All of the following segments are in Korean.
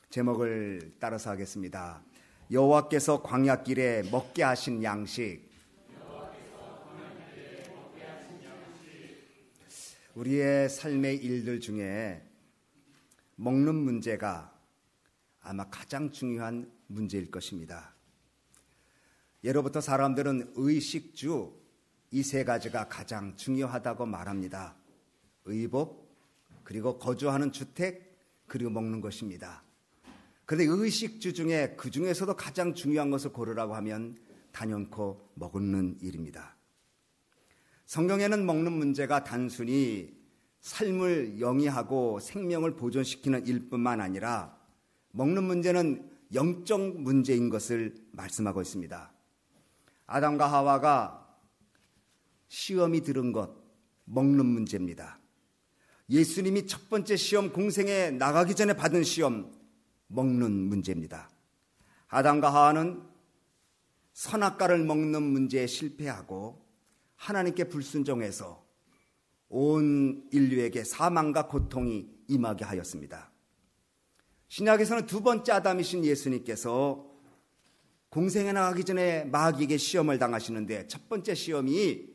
제목을 따라서 하겠습니다. 여호와께서 광야길에 먹게 하신 양식. 우리의 삶의 일들 중에 먹는 문제가 아마 가장 중요한 문제일 것입니다. 예로부터 사람들은 의식주 이 세 가지가 가장 중요하다고 말합니다. 의복, 그리고 거주하는 주택, 그리고 먹는 것입니다. 그런데 의식주 중에 그 중에서도 가장 중요한 것을 고르라고 하면 단연코 먹는 일입니다. 성경에는 먹는 문제가 단순히 삶을 영위하고 생명을 보존시키는 일뿐만 아니라 먹는 문제는 영적 문제인 것을 말씀하고 있습니다. 아담과 하와가 시험이 들은 것, 먹는 문제입니다. 예수님이 첫 번째 시험, 공생에 나가기 전에 받은 시험, 먹는 문제입니다. 아담과 하와는 선악과를 먹는 문제에 실패하고 하나님께 불순종해서 온 인류에게 사망과 고통이 임하게 하였습니다. 신약에서는 두 번째 아담이신 예수님께서 공생에 나가기 전에 마귀에게 시험을 당하시는데 첫 번째 시험이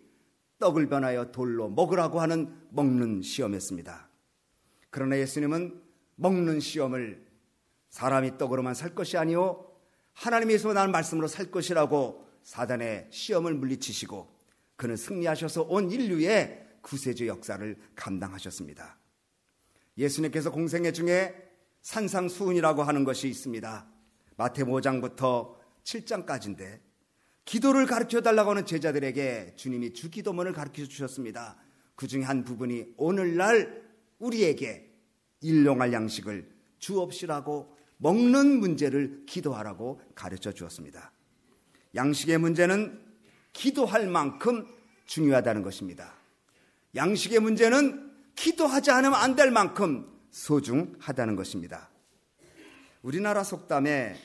떡을 변하여 돌로 먹으라고 하는 먹는 시험이었습니다. 그러나 예수님은 먹는 시험을 사람이 떡으로만 살 것이 아니요 하나님에서 나는 말씀으로 살 것이라고 사단의 시험을 물리치시고 그는 승리하셔서 온 인류의 구세주 역사를 감당하셨습니다. 예수님께서 공생애 중에 산상수훈이라고 하는 것이 있습니다. 마태복음 5장부터 7장까지인데 기도를 가르쳐달라고 하는 제자들에게 주님이 주기도문을 가르쳐 주셨습니다. 그 중에 한 부분이 오늘날 우리에게 일용할 양식을 주옵시라고 먹는 문제를 기도하라고 가르쳐 주었습니다. 양식의 문제는 기도할 만큼 중요하다는 것입니다. 양식의 문제는 기도하지 않으면 안 될 만큼 소중하다는 것입니다. 우리나라 속담에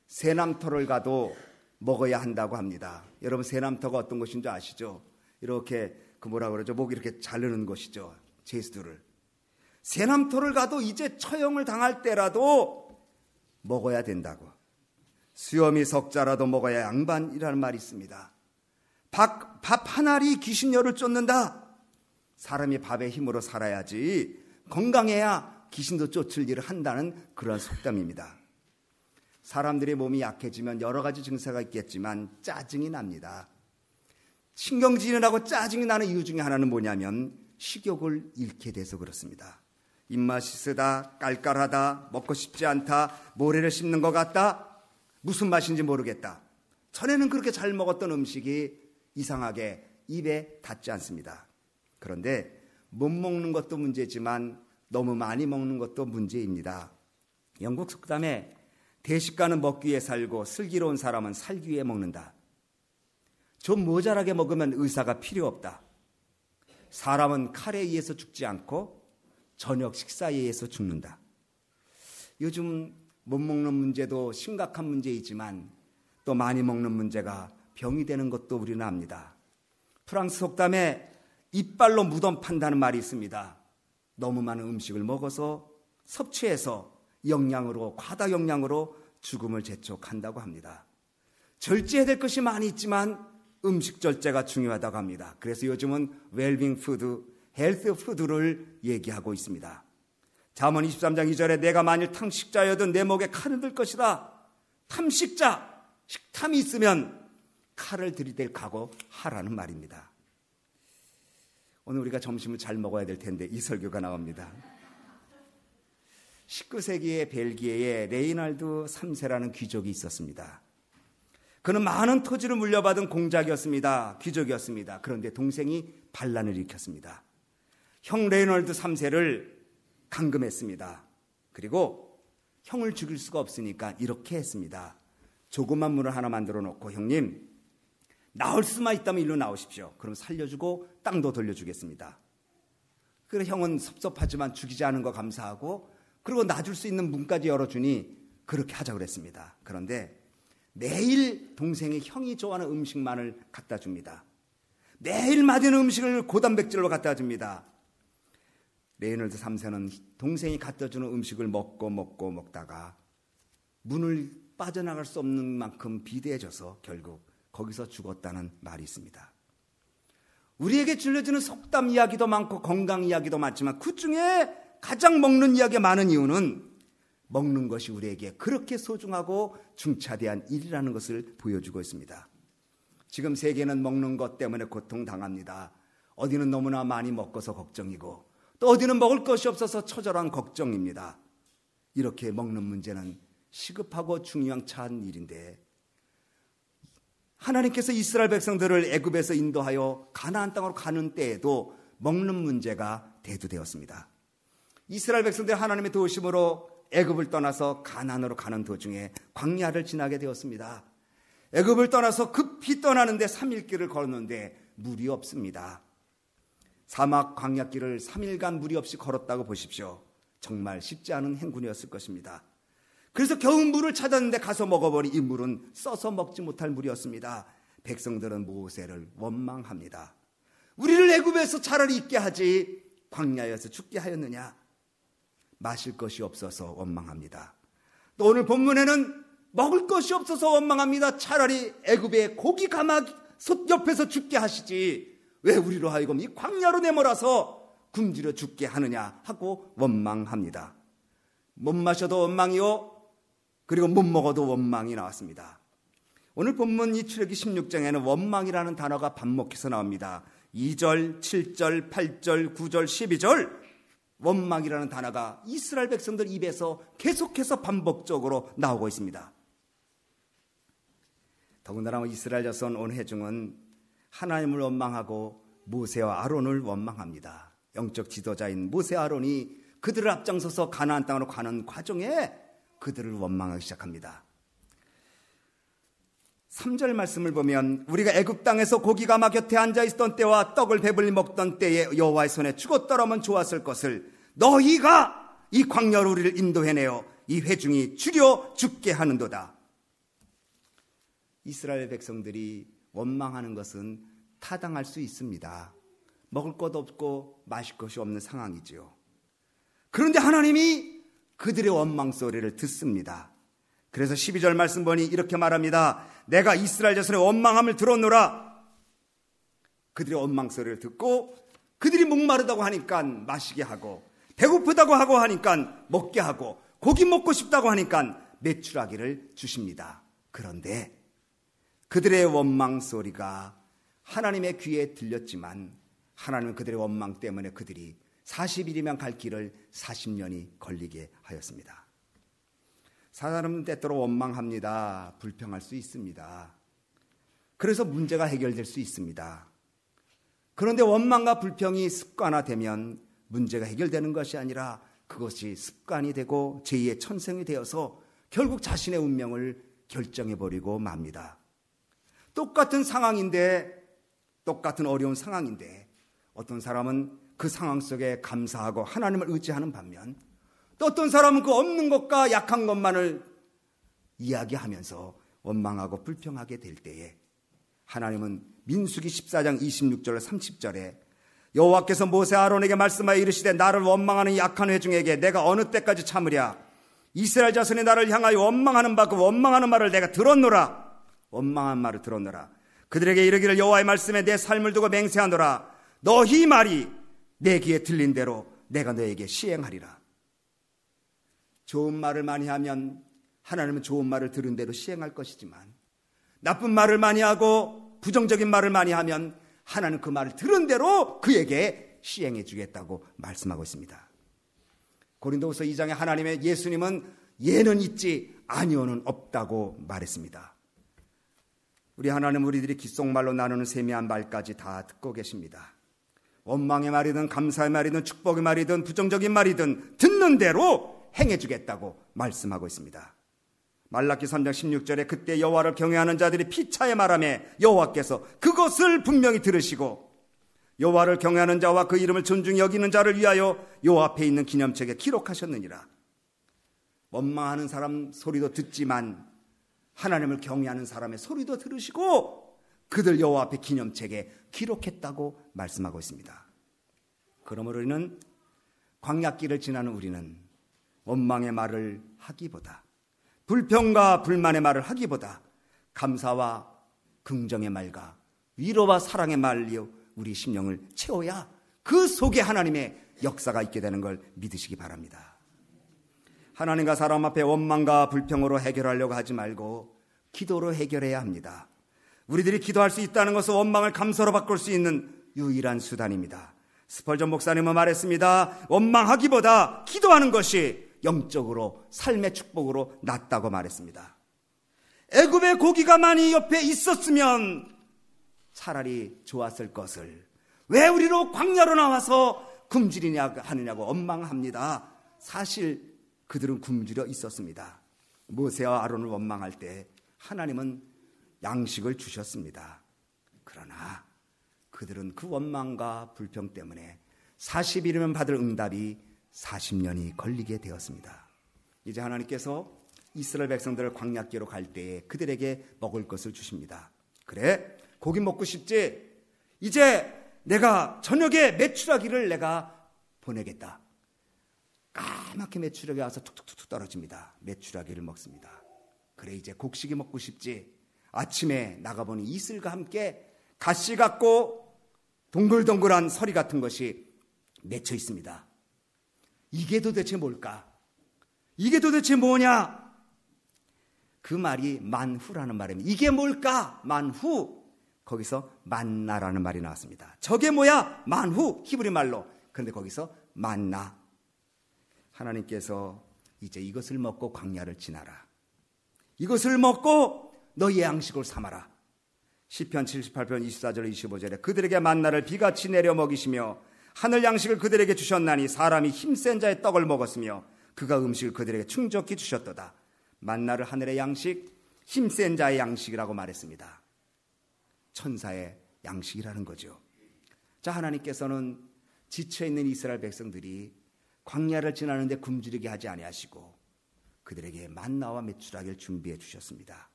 새남터를 가도 먹어야 한다고 합니다. 여러분 새남터가 어떤 것인 줄 아시죠? 이렇게 뭐라 그러죠? 목 이렇게 자르는 것이죠. 제수들을. 새남터를 가도 이제 처형을 당할 때라도 먹어야 된다고. 수염이 석자라도 먹어야 양반이라는 말이 있습니다. 밥 한 알이 귀신열을 쫓는다. 사람이 밥의 힘으로 살아야지 건강해야 귀신도 쫓을 일을 한다는 그런 속담입니다. 사람들의 몸이 약해지면 여러 가지 증세가 있겠지만 짜증이 납니다. 신경질이라고 짜증이 나는 이유 중에 하나는 뭐냐면 식욕을 잃게 돼서 그렇습니다. 입맛이 쓰다, 깔깔하다, 먹고 싶지 않다, 모래를 씹는 것 같다, 무슨 맛인지 모르겠다. 전에는 그렇게 잘 먹었던 음식이 이상하게 입에 닿지 않습니다. 그런데 못 먹는 것도 문제지만 너무 많이 먹는 것도 문제입니다. 영국 속담에 대식가는 먹기 위해 살고 슬기로운 사람은 살기 위해 먹는다. 좀 모자라게 먹으면 의사가 필요 없다. 사람은 칼에 의해서 죽지 않고 저녁 식사에 의해서 죽는다. 요즘 못 먹는 문제도 심각한 문제이지만 또 많이 먹는 문제가 병이 되는 것도 우리는 압니다. 프랑스 속담에 이빨로 무덤 판다는 말이 있습니다. 너무 많은 음식을 먹어서 섭취해서 영양으로 과다 영양으로 죽음을 재촉한다고 합니다. 절제해야 될 것이 많이 있지만 음식 절제가 중요하다고 합니다. 그래서 요즘은 웰빙 푸드, 헬스 푸드를 얘기하고 있습니다. 잠언 23장 2절에 내가 만일 탐식자여든 내 목에 칼을 들 것이다. 탐식자, 식탐이 있으면 칼을 들이댈 각오 하라는 말입니다. 오늘 우리가 점심을 잘 먹어야 될 텐데 이 설교가 나옵니다. 19세기의 벨기에에 레이날드 3세라는 귀족이 있었습니다. 그는 많은 토지를 물려받은 공작이었습니다. 귀족이었습니다. 그런데 동생이 반란을 일으켰습니다. 형 레이널드 3세를 감금했습니다. 그리고 형을 죽일 수가 없으니까 이렇게 했습니다. 조그만 문을 하나 만들어 놓고 형님 나올 수만 있다면 일로 나오십시오. 그럼 살려주고 땅도 돌려주겠습니다. 그래 형은 섭섭하지만 죽이지 않은 거 감사하고 그리고 놔줄 수 있는 문까지 열어주니 그렇게 하자고 그랬습니다. 그런데 매일 동생이 형이 좋아하는 음식만을 갖다 줍니다. 매일 맛있는 음식을 고단백질로 갖다 줍니다. 레이널드 3세는 동생이 갖다 주는 음식을 먹다가 문을 빠져나갈 수 없는 만큼 비대해져서 결국 거기서 죽었다는 말이 있습니다. 우리에게 들려주는 속담 이야기도 많고 건강 이야기도 많지만 그 중에 가장 먹는 이야기가 많은 이유는 먹는 것이 우리에게 그렇게 소중하고 중차대한 일이라는 것을 보여주고 있습니다. 지금 세계는 먹는 것 때문에 고통당합니다. 어디는 너무나 많이 먹어서 걱정이고 또 어디는 먹을 것이 없어서 처절한 걱정입니다. 이렇게 먹는 문제는 시급하고 중요한 차한 일인데 하나님께서 이스라엘 백성들을 애굽에서 인도하여 가나안 땅으로 가는 때에도 먹는 문제가 대두되었습니다. 이스라엘 백성들 하나님의 도우심으로 애굽을 떠나서 가나안으로 가는 도중에 광야를 지나게 되었습니다. 애굽을 떠나서 급히 떠나는데 3일길을 걸었는데 물이 없습니다. 사막 광야길을 3일간 물이 없이 걸었다고 보십시오. 정말 쉽지 않은 행군이었을 것입니다. 그래서 겨우 물을 찾았는데 가서 먹어보니 이 물은 써서 먹지 못할 물이었습니다. 백성들은 모세를 원망합니다. 우리를 애굽에서 차라리 있게 하지 광야에서 죽게 하였느냐. 마실 것이 없어서 원망합니다. 또 오늘 본문에는 먹을 것이 없어서 원망합니다. 차라리 애굽의 고기 가마솥 옆에서 죽게 하시지 왜 우리로 하여금 이 광야로 내몰아서 굶주려 죽게 하느냐 하고 원망합니다. 못 마셔도 원망이요 그리고 못 먹어도 원망이 나왔습니다. 오늘 본문 이 출애굽기 16장에는 원망이라는 단어가 반복해서 나옵니다. 2절, 7절, 8절, 9절, 12절 원망이라는 단어가 이스라엘 백성들 입에서 계속해서 반복적으로 나오고 있습니다. 더군다나 이스라엘 자손 온 회중은 하나님을 원망하고 모세와 아론을 원망합니다. 영적 지도자인 모세 아론이 그들을 앞장서서 가나안 땅으로 가는 과정에 그들을 원망하기 시작합니다. 3절 말씀을 보면 우리가 애굽 땅에서 고기가 막 곁에 앉아있던 때와 떡을 배불리 먹던 때에 여호와의 손에 죽었더라면 좋았을 것을 너희가 이 광야로 우리를 인도해내어 이 회중이 줄여 죽게 하는도다. 이스라엘 백성들이 원망하는 것은 타당할 수 있습니다. 먹을 것 없고 마실 것이 없는 상황이지요. 그런데 하나님이 그들의 원망 소리를 듣습니다. 그래서 12절 말씀 보니 이렇게 말합니다. 내가 이스라엘 자손의 원망함을 들었노라. 그들의 원망 소리를 듣고 그들이 목마르다고 하니까 마시게 하고 배고프다고 하고 하니까 먹게 하고 고기 먹고 싶다고 하니까 메추라기를 주십니다. 그런데 그들의 원망 소리가 하나님의 귀에 들렸지만 하나님은 그들의 원망 때문에 그들이 40일이면 갈 길을 40년이 걸리게 하였습니다. 사람은 때때로 원망합니다. 불평할 수 있습니다. 그래서 문제가 해결될 수 있습니다. 그런데 원망과 불평이 습관화되면 문제가 해결되는 것이 아니라 그것이 습관이 되고 제2의 천성이 되어서 결국 자신의 운명을 결정해버리고 맙니다. 똑같은 상황인데 똑같은 어려운 상황인데 어떤 사람은 그 상황 속에 감사하고 하나님을 의지하는 반면 또 어떤 사람은 그 없는 것과 약한 것만을 이야기하면서 원망하고 불평하게 될 때에 하나님은 민수기 14장 26절 30절에 여호와께서 모세 아론에게 말씀하여 이르시되 나를 원망하는 약한 회중에게 내가 어느 때까지 참으랴. 이스라엘 자손이 나를 향하여 원망하는 바 그 원망하는 말을 내가 들었노라. 원망한 말을 들었노라. 그들에게 이르기를 여호와의 말씀에 내 삶을 두고 맹세하노라. 너희 말이 내 귀에 들린 대로 내가 너에게 시행하리라. 좋은 말을 많이 하면 하나님은 좋은 말을 들은 대로 시행할 것이지만 나쁜 말을 많이 하고 부정적인 말을 많이 하면 하나님은 그 말을 들은 대로 그에게 시행해 주겠다고 말씀하고 있습니다. 고린도후서 2장에 하나님의 예수님은 예는 있지 아니오는 없다고 말했습니다. 우리 하나님은 우리들이 귓속말로 나누는 세미한 말까지 다 듣고 계십니다. 원망의 말이든 감사의 말이든 축복의 말이든 부정적인 말이든 듣는 대로 행해 주겠다고 말씀하고 있습니다. 말라기 3장 16절에 그때 여호와를 경외하는 자들이 피차에 말하며 여호와께서 그것을 분명히 들으시고 여호와를 경외하는 자와 그 이름을 존중히 여기는 자를 위하여 여호와 앞에 있는 기념책에 기록하셨느니라. 원망하는 사람 소리도 듣지만 하나님을 경외하는 사람의 소리도 들으시고 그들 여호와 앞에 기념책에 기록했다고 말씀하고 있습니다. 그러므로 우리는 광야길을 지나는 우리는 원망의 말을 하기보다 불평과 불만의 말을 하기보다 감사와 긍정의 말과 위로와 사랑의 말로 우리 심령을 채워야 그 속에 하나님의 역사가 있게 되는 걸 믿으시기 바랍니다. 하나님과 사람 앞에 원망과 불평으로 해결하려고 하지 말고 기도로 해결해야 합니다. 우리들이 기도할 수 있다는 것은 원망을 감사로 바꿀 수 있는 유일한 수단입니다. 스펄전 목사님은 말했습니다. 원망하기보다 기도하는 것이 영적으로 삶의 축복으로 낫다고 말했습니다. 애굽의 고기가 많이 옆에 있었으면 차라리 좋았을 것을 왜 우리로 광야로 나와서 굶주리냐 하느냐고 원망합니다. 사실 그들은 굶주려 있었습니다. 모세와 아론을 원망할 때 하나님은 양식을 주셨습니다. 그러나 그들은 그 원망과 불평 때문에 40일이면 받을 응답이 40년이 걸리게 되었습니다. 이제 하나님께서 이스라엘 백성들을 광야길로 갈 때에 그들에게 먹을 것을 주십니다. 그래, 고기 먹고 싶지? 이제 내가 저녁에 메추라기를 내가 보내겠다. 까맣게 메추라기 와서 툭툭툭 떨어집니다. 메추라기를 먹습니다. 그래, 이제 곡식이 먹고 싶지? 아침에 나가보니 이슬과 함께 가시 같고 동글동글한 서리 같은 것이 맺혀 있습니다. 이게 도대체 뭘까? 이게 도대체 뭐냐? 그 말이 만후라는 말입니다. 이게 뭘까? 만후. 거기서 만나라는 말이 나왔습니다. 저게 뭐야? 만후. 히브리 말로. 그런데 거기서 만나. 하나님께서 이제 이것을 먹고 광야를 지나라. 이것을 먹고 너희의 양식을 삼아라. 시편 78편 24절 25절에 그들에게 만나를 비같이 내려 먹이시며 하늘 양식을 그들에게 주셨나니 사람이 힘센 자의 떡을 먹었으며 그가 음식을 그들에게 충족히 주셨도다. 만나를 하늘의 양식, 힘센 자의 양식이라고 말했습니다. 천사의 양식이라는 거죠. 자, 하나님께서는 지쳐있는 이스라엘 백성들이 광야를 지나는데 굶주리게 하지 아니하시고 그들에게 만나와 메추라기를 준비해 주셨습니다.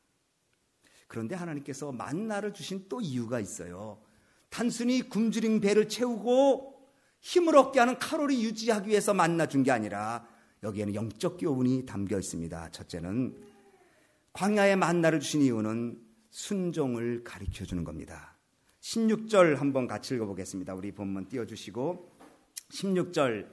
그런데 하나님께서 만나를 주신 또 이유가 있어요. 단순히 굶주린 배를 채우고 힘을 얻게 하는 칼로리 유지하기 위해서 만나 준 게 아니라 여기에는 영적 교훈이 담겨 있습니다. 첫째는 광야에 만나를 주신 이유는 순종을 가르쳐 주는 겁니다. 16절 한번 같이 읽어보겠습니다. 우리 본문 띄워주시고 16절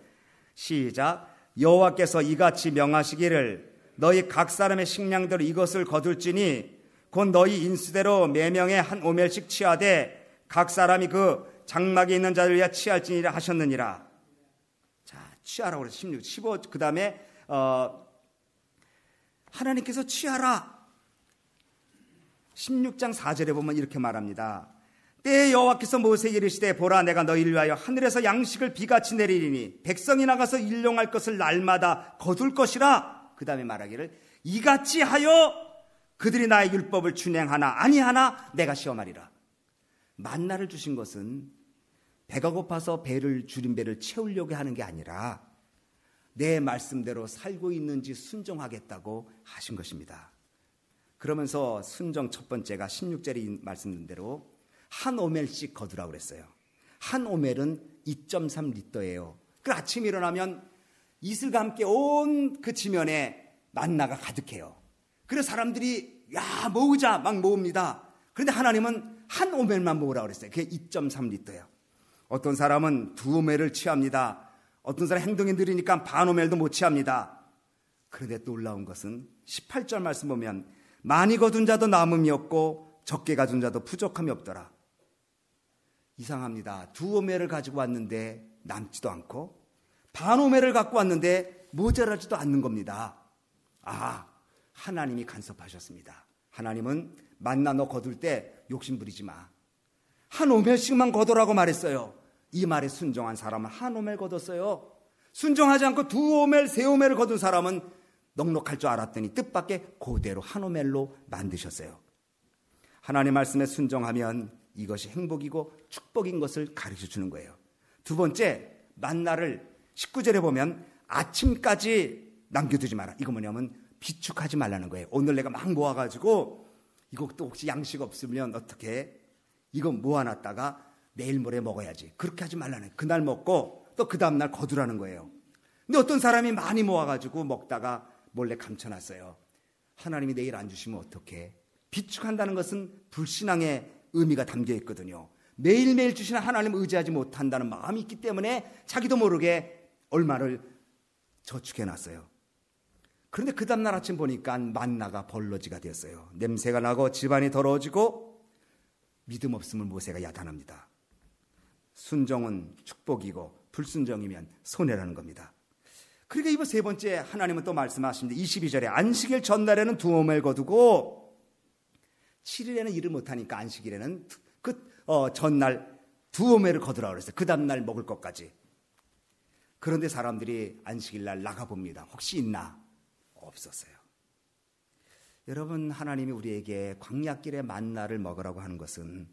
시작. 여호와께서 이같이 명하시기를 너희 각 사람의 식량대로 이것을 거둘지니 곧 너희 인수대로 매명에 한 오멜씩 취하되 각 사람이 그 장막에 있는 자를 위하여 취할지니라 하셨느니라. 자, 취하라고 그래서 16, 15 그 다음에 하나님께서 취하라. 16장 4절에 보면 이렇게 말합니다. 때에 여호와께서 모세에게 이르시되 보라 내가 너희를 위하여 하늘에서 양식을 비같이 내리리니 백성이 나가서 일용할 것을 날마다 거둘 것이라. 그 다음에 말하기를 이같이 하여 그들이 나의 율법을 준행하나 아니하나 내가 시험하리라. 만나를 주신 것은 배가 고파서 줄인 배를 채우려고 하는 게 아니라 내 말씀대로 살고 있는지 순종하겠다고 하신 것입니다. 그러면서 순종 첫 번째가 16절에 말씀드린 대로 한 오멜씩 거두라고 그랬어요. 한 오멜은 2.3리터예요. 그 아침 일어나면 이슬과 함께 온 그 지면에 만나가 가득해요. 그래서 사람들이 야 모으자 막 모읍니다. 그런데 하나님은 한 오멜만 모으라고 그랬어요. 그게 2.3리터예요. 어떤 사람은 2오멜을 취합니다. 어떤 사람 행동이 느리니까 반 오멜도 못 취합니다. 그런데 놀라운 것은 18절 말씀 보면 많이 거둔 자도 남음이 없고 적게 가둔 자도 부족함이 없더라. 이상합니다. 2오멜을 가지고 왔는데 남지도 않고 반 오멜을 갖고 왔는데 모자라지도 않는 겁니다. 아, 하나님이 간섭하셨습니다. 하나님은 만나 너 거둘 때 욕심 부리지 마. 한 오멜씩만 거두라고 말했어요. 이 말에 순종한 사람은 한 오멜 거뒀어요. 순종하지 않고 2오멜, 3오멜을 거둔 사람은 넉넉할 줄 알았더니 뜻밖의 그대로 한 오멜로 만드셨어요. 하나님 말씀에 순종하면 이것이 행복이고 축복인 것을 가르쳐 주는 거예요. 두 번째, 만나를 19절에 보면 아침까지 남겨두지 마라. 이거 뭐냐면 비축하지 말라는 거예요. 오늘 내가 막 모아가지고 이것도 혹시 양식 없으면 어떻게 이거 모아놨다가 내일 모레 먹어야지. 그렇게 하지 말라는 거예요. 그날 먹고 또 그 다음날 거두라는 거예요. 근데 어떤 사람이 많이 모아가지고 먹다가 몰래 감춰놨어요. 하나님이 내일 안 주시면 어떡해? 비축한다는 것은 불신앙의 의미가 담겨 있거든요. 매일매일 주시는 하나님을 의지하지 못한다는 마음이 있기 때문에 자기도 모르게 얼마를 저축해놨어요. 그런데 그 다음날 아침 보니까 만나가 벌러지가 되었어요. 냄새가 나고 집안이 더러워지고 믿음 없음을 모세가 야단합니다. 순종은 축복이고 불순종이면 손해라는 겁니다. 그러니까 이번 세 번째 하나님은 또 말씀하십니다. 22절에 안식일 전날에는 두오멜 거두고 7일에는 일을 못하니까 안식일에는 전날 두오멜을 거두라고 그랬어요. 그 다음날 먹을 것까지. 그런데 사람들이 안식일날 나가봅니다. 혹시 있나? 없었어요. 여러분, 하나님이 우리에게 광야길의 만나를 먹으라고 하는 것은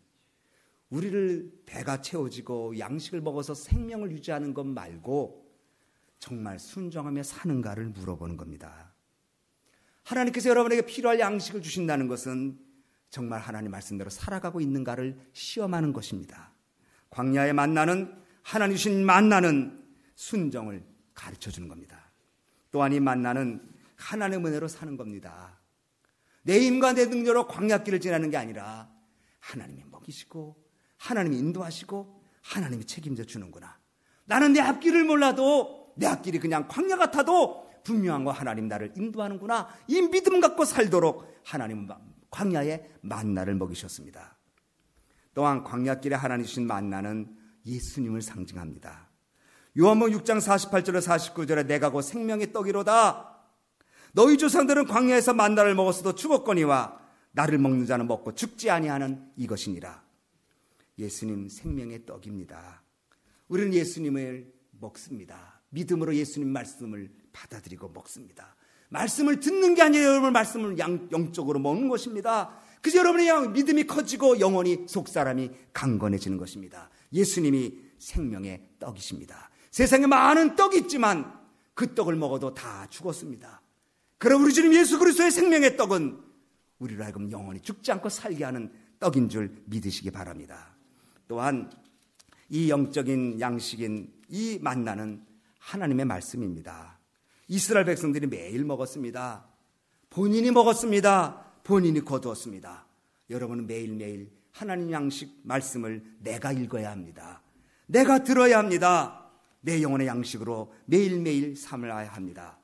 우리를 배가 채워지고 양식을 먹어서 생명을 유지하는 것 말고 정말 순종하며 사는가를 물어보는 겁니다. 하나님께서 여러분에게 필요할 양식을 주신다는 것은 정말 하나님 말씀대로 살아가고 있는가를 시험하는 것입니다. 광야의 만나는, 하나님 주신 만나는 순종을 가르쳐주는 겁니다. 또한 이 만나는 하나님의 은혜로 사는 겁니다. 내 힘과 내 능력으로 광야길을 지나는 게 아니라 하나님이 먹이시고 하나님이 인도하시고 하나님이 책임져 주는구나. 나는 내 앞길을 몰라도 내 앞길이 그냥 광야 같아도 분명한 거 하나님 나를 인도하는구나. 이 믿음 갖고 살도록 하나님은 광야의 만나를 먹이셨습니다. 또한 광야길에 하나님 주신 만나는 예수님을 상징합니다. 요한복음 6장 48절에 49절에 내가 곧 생명의 떡이로다. 너희 조상들은 광야에서 만나를 먹었어도 죽었거니와 나를 먹는 자는 먹고 죽지 아니하는 이것이니라. 예수님 생명의 떡입니다. 우리는 예수님을 먹습니다. 믿음으로 예수님 말씀을 받아들이고 먹습니다. 말씀을 듣는 게 아니라 여러분 말씀을 영적으로 먹는 것입니다. 그래서 여러분의 믿음이 커지고 영혼이 속사람이 강건해지는 것입니다. 예수님이 생명의 떡이십니다. 세상에 많은 떡이 있지만 그 떡을 먹어도 다 죽었습니다. 그럼 우리 주님 예수 그리스도의 생명의 떡은 우리로 하여금 영원히 죽지 않고 살게 하는 떡인 줄 믿으시기 바랍니다. 또한 이 영적인 양식인 이 만나는 하나님의 말씀입니다. 이스라엘 백성들이 매일 먹었습니다. 본인이 먹었습니다. 본인이 거두었습니다. 여러분은 매일매일 하나님 양식 말씀을 내가 읽어야 합니다. 내가 들어야 합니다. 내 영혼의 양식으로 매일매일 삼아야 합니다.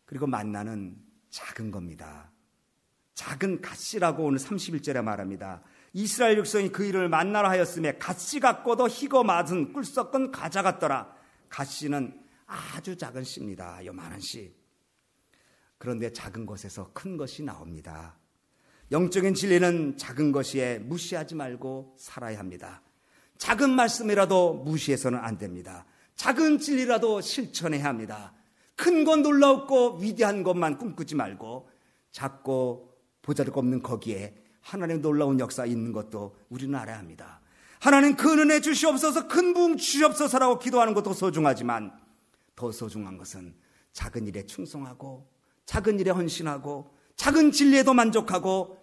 그리고 만나는 작은 겁니다. 작은 갓씨라고 오늘 31절에 말합니다. 이스라엘 백성이 그 일을 만나라 하였음에 갓씨 같고도 희고 맛은 꿀 섞은 과자 같더라. 갓씨는 아주 작은 씨입니다. 요만한 씨. 그런데 작은 것에서 큰 것이 나옵니다. 영적인 진리는 작은 것에 무시하지 말고 살아야 합니다. 작은 말씀이라도 무시해서는 안 됩니다. 작은 진리라도 실천해야 합니다. 큰 건 놀라웠고 위대한 것만 꿈꾸지 말고 작고 보잘것없는 거기에 하나님의 놀라운 역사 있는 것도 우리는 알아야 합니다. 하나님 큰 은혜 주시옵소서, 큰 부흥 주시옵소서라고 기도하는 것도 소중하지만 더 소중한 것은 작은 일에 충성하고 작은 일에 헌신하고 작은 진리에도 만족하고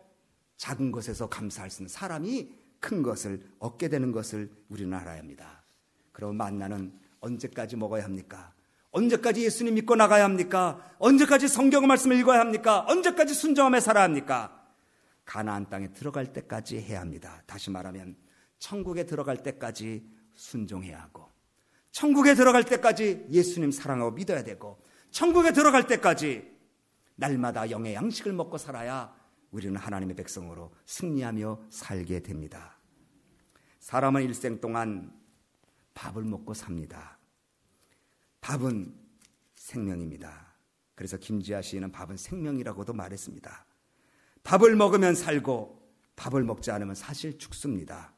작은 것에서 감사할 수 있는 사람이 큰 것을 얻게 되는 것을 우리는 알아야 합니다. 그럼 만나는 언제까지 먹어야 합니까? 언제까지 예수님 믿고 나가야 합니까? 언제까지 성경 말씀을 읽어야 합니까? 언제까지 순종하며 살아야 합니까? 가나안 땅에 들어갈 때까지 해야 합니다. 다시 말하면 천국에 들어갈 때까지 순종해야 하고 천국에 들어갈 때까지 예수님 사랑하고 믿어야 되고 천국에 들어갈 때까지 날마다 영의 양식을 먹고 살아야 우리는 하나님의 백성으로 승리하며 살게 됩니다. 사람은 일생 동안 밥을 먹고 삽니다. 밥은 생명입니다. 그래서 김지아 시인은 밥은 생명이라고도 말했습니다. 밥을 먹으면 살고 밥을 먹지 않으면 사실 죽습니다.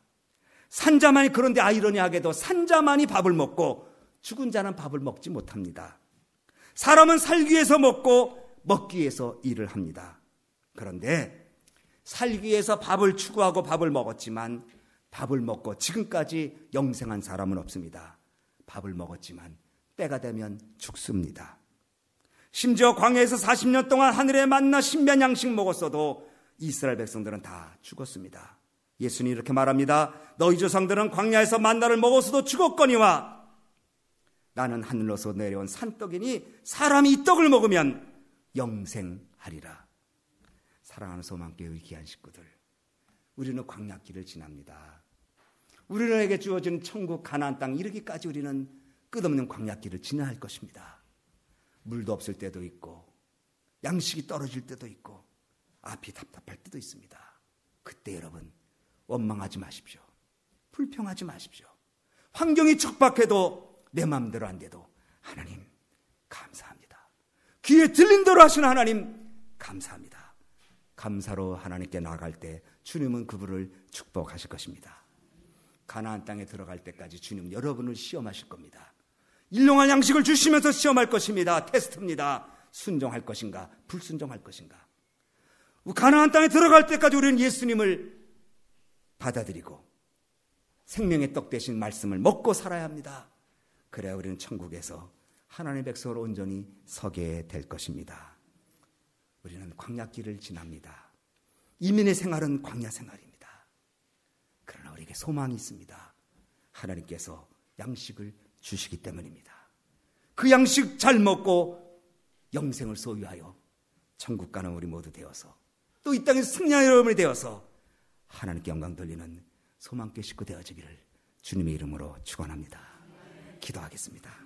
산자만이, 그런데 아이러니하게도 산자만이 밥을 먹고 죽은 자는 밥을 먹지 못합니다. 사람은 살기 위해서 먹고 먹기 위해서 일을 합니다. 그런데 살기 위해서 밥을 추구하고 밥을 먹었지만 밥을 먹고 지금까지 영생한 사람은 없습니다. 밥을 먹었지만 때가 되면 죽습니다. 심지어 광야에서 40년 동안 하늘의 만나 신비한 양식 먹었어도 이스라엘 백성들은 다 죽었습니다. 예수님이 이렇게 말합니다. 너희 조상들은 광야에서 만나를 먹었어도 죽었거니와 나는 하늘로서 내려온 산떡이니 사람이 이 떡을 먹으면 영생하리라. 사랑하는 소망교회 귀한 식구들, 우리는 광야길을 지납니다. 우리에게 주어진 천국 가나안 땅 이르기까지 우리는 끝없는 광야길을 지나야 할 것입니다. 물도 없을 때도 있고 양식이 떨어질 때도 있고 앞이 답답할 때도 있습니다. 그때 여러분 원망하지 마십시오. 불평하지 마십시오. 환경이 척박해도 내 마음대로 안 돼도 하나님 감사합니다. 귀에 들린 대로 하시는 하나님 감사합니다. 감사로 하나님께 나아갈 때 주님은 그분을 축복하실 것입니다. 가나안 땅에 들어갈 때까지 주님 여러분을 시험하실 겁니다. 일용할 양식을 주시면서 시험할 것입니다. 테스트입니다. 순종할 것인가 불순종할 것인가. 가나안 땅에 들어갈 때까지 우리는 예수님을 받아들이고 생명의 떡 대신 말씀을 먹고 살아야 합니다. 그래야 우리는 천국에서 하나님의 백성으로 온전히 서게 될 것입니다. 우리는 광야길을 지납니다. 이민의 생활은 광야 생활입니다. 그러나 우리에게 소망이 있습니다. 하나님께서 양식을 주시기 때문입니다. 그 양식 잘 먹고 영생을 소유하여 천국 가는 우리 모두 되어서 또 이 땅에서 승리하는 여러분이 되어서 하나님께 영광 돌리는 소망교회 식구 되어지기를 주님의 이름으로 축원합니다. 기도하겠습니다.